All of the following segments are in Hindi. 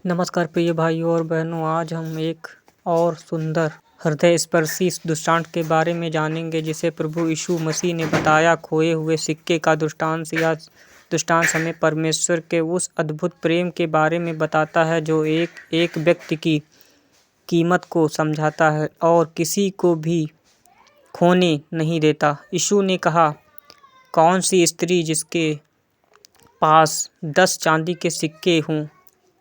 नमस्कार प्रिय भाइयों और बहनों, आज हम एक और सुंदर हृदय स्पर्शी दृष्टांत के बारे में जानेंगे जिसे प्रभु यीशु मसीह ने बताया। खोए हुए सिक्के का दृष्टांत या दृष्टांत हमें परमेश्वर के उस अद्भुत प्रेम के बारे में बताता है जो एक व्यक्ति की कीमत को समझाता है और किसी को भी खोने नहीं देता। यीशु ने कहा, कौन सी स्त्री जिसके पास 10 चांदी के सिक्के हों,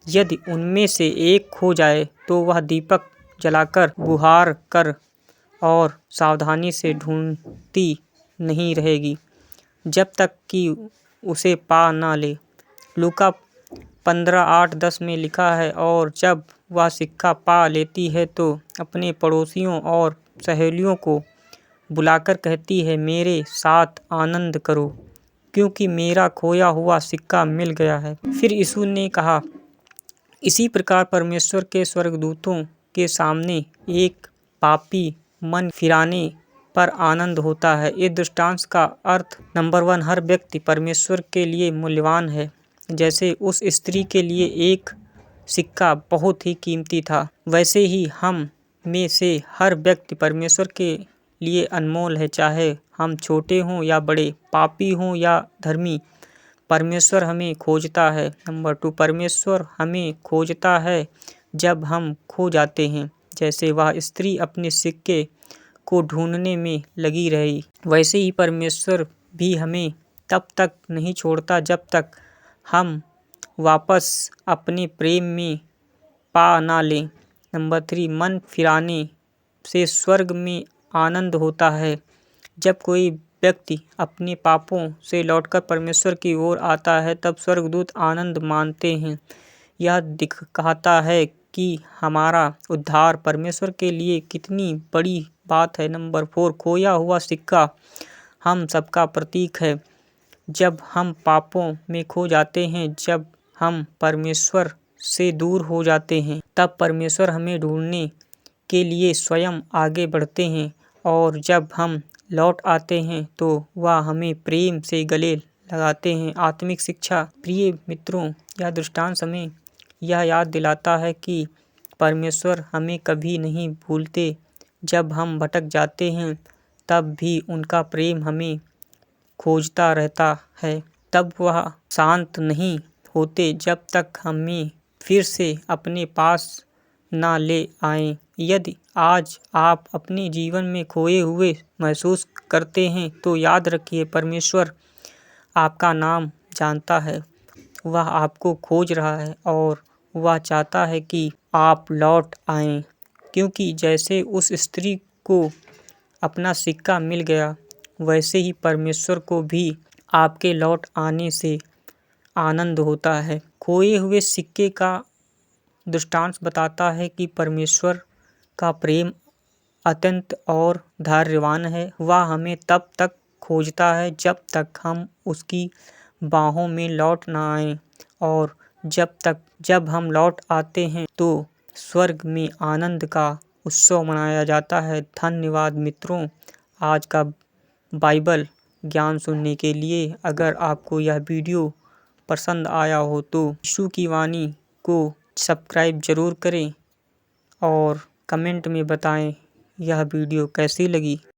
यदि उनमें से एक खो जाए तो वह दीपक जलाकर गुहार कर और सावधानी से ढूंढती नहीं रहेगी जब तक कि उसे पा ना ले। लूका 15:8-10 में लिखा है, और जब वह सिक्का पा लेती है तो अपने पड़ोसियों और सहेलियों को बुलाकर कहती है, मेरे साथ आनंद करो क्योंकि मेरा खोया हुआ सिक्का मिल गया है। फिर यीशु ने कहा, इसी प्रकार परमेश्वर के स्वर्गदूतों के सामने एक पापी मन फिराने पर आनंद होता है। इस दृष्टांत का अर्थ नंबर 1, हर व्यक्ति परमेश्वर के लिए मूल्यवान है। जैसे उस स्त्री के लिए एक सिक्का बहुत ही कीमती था, वैसे ही हम में से हर व्यक्ति परमेश्वर के लिए अनमोल है। चाहे हम छोटे हों या बड़े, पापी हों या धर्मी, परमेश्वर हमें खोजता है। नंबर 2, परमेश्वर हमें खोजता है जब हम खो जाते हैं। जैसे वह स्त्री अपने सिक्के को ढूंढने में लगी रही, वैसे ही परमेश्वर भी हमें तब तक नहीं छोड़ता जब तक हम वापस अपने प्रेम में पा ना लें। नंबर 3, मन फिराने से स्वर्ग में आनंद होता है। जब कोई व्यक्ति अपने पापों से लौटकर परमेश्वर की ओर आता है तब स्वर्गदूत आनंद मानते हैं। यह दिखाता है कि हमारा उद्धार परमेश्वर के लिए कितनी बड़ी बात है। नंबर 4, खोया हुआ सिक्का हम सबका प्रतीक है। जब हम पापों में खो जाते हैं, जब हम परमेश्वर से दूर हो जाते हैं, तब परमेश्वर हमें ढूंढने के लिए स्वयं आगे बढ़ते हैं, और जब हम लौट आते हैं तो वह हमें प्रेम से गले लगाते हैं। आत्मिक शिक्षा। प्रिय मित्रों, यह दृष्टांत हमें यह याद दिलाता है कि परमेश्वर हमें कभी नहीं भूलते। जब हम भटक जाते हैं तब भी उनका प्रेम हमें खोजता रहता है। तब वह शांत नहीं होते जब तक हमें फिर से अपने पास ना ले आएं। यदि आज आप अपने जीवन में खोए हुए महसूस करते हैं तो याद रखिए, परमेश्वर आपका नाम जानता है। वह आपको खोज रहा है और वह चाहता है कि आप लौट आएं, क्योंकि जैसे उस स्त्री को अपना सिक्का मिल गया, वैसे ही परमेश्वर को भी आपके लौट आने से आनंद होता है। खोए हुए सिक्के का दृष्टांत बताता है कि परमेश्वर का प्रेम अत्यंत और धैर्यवान है। वह हमें तब तक खोजता है जब तक हम उसकी बाहों में लौट ना आएं, और जब हम लौट आते हैं तो स्वर्ग में आनंद का उत्सव मनाया जाता है। धन्यवाद मित्रों, आज का बाइबल ज्ञान सुनने के लिए। अगर आपको यह वीडियो पसंद आया हो तो यीशु की वाणी को सब्सक्राइब जरूर करें और कमेंट में बताएं यह वीडियो कैसी लगी।